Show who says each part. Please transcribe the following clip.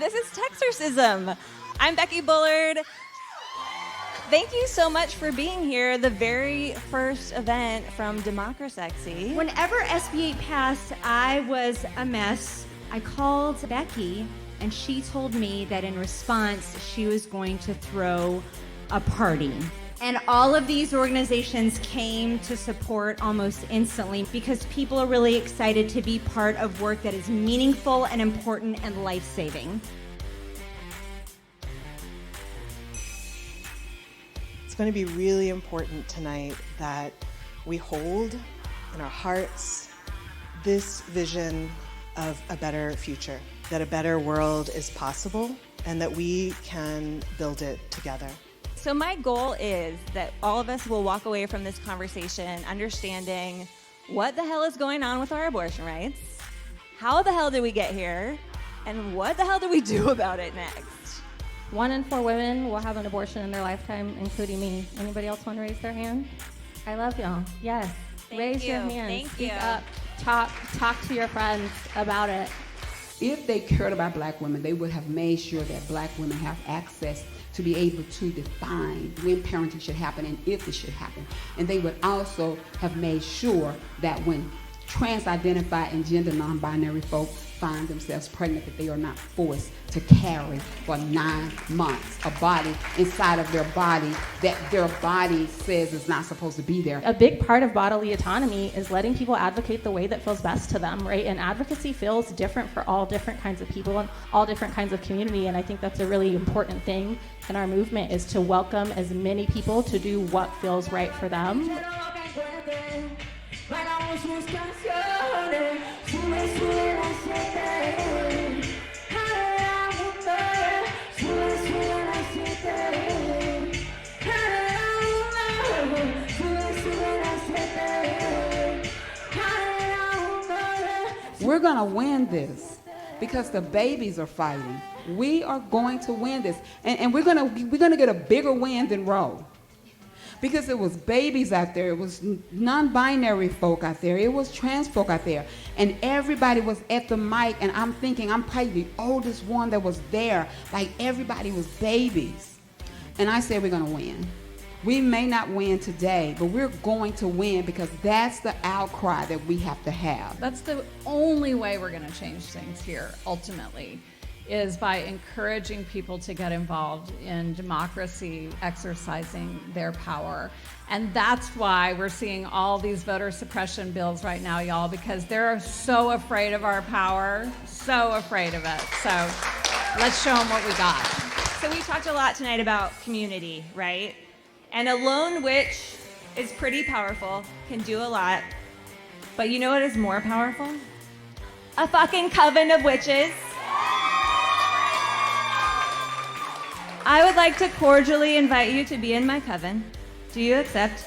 Speaker 1: This is Texorcism. I'm Becky Bullard. Thank you so much for being here. The very first event from Democrasexy.
Speaker 2: Whenever SB8 passed, I was a mess. I called Becky, and she told me that in response, she was going to throw a party. And all of these organizations came to support almost instantly because people are really excited to be part of work that is meaningful and important and life-saving.
Speaker 3: It's going to be really important tonight that we hold in our hearts this vision of a better future, that a better world is possible, and that we can build it together.
Speaker 1: So my goal is that all of us will walk away from this conversation understanding what the hell is going on with our abortion rights, how the hell did we get here, and what the hell do we do about it next?
Speaker 4: 1 in 4 women will have an abortion in their lifetime, including me. Anybody else want to raise their hand? I love y'all. Yes. Raise your hand. Speak up. Talk to your friends about it.
Speaker 5: If they cared about black women, they would have made sure that black women have access to be able to define when parenting should happen and if it should happen. And they would also have made sure that when trans-identified and gender non-binary folk find themselves pregnant, that they are not forced to carry for 9 months a body inside of their body that their body says is not supposed to be there.
Speaker 4: A big part of bodily autonomy is letting people advocate the way that feels best to them, right? And advocacy feels different for all different kinds of people and all different kinds of community. And I think that's a really important thing in our movement, is to welcome as many people to do what feels right for them.
Speaker 5: We're going to win this because the babies are fighting. We are going to win this. And we're going to get a bigger win than Roe. Because it was babies out there, it was non-binary folk out there, it was trans folk out there, and everybody was at the mic, and I'm thinking I'm probably the oldest one that was there, like everybody was babies. And I said, we're gonna win. We may not win today, but we're going to win because that's the outcry that we have to have.
Speaker 6: That's the only way we're gonna change things here, ultimately, is by encouraging people to get involved in democracy, exercising their power. And that's why we're seeing all these voter suppression bills right now, y'all, because they're so afraid of our power, so afraid of it. So let's show them what we got.
Speaker 1: So we talked a lot tonight about community, right? And a lone witch is pretty powerful, can do a lot. But you know what is more powerful? A fucking coven of witches. I would like to cordially invite you to be in my coven. Do you accept?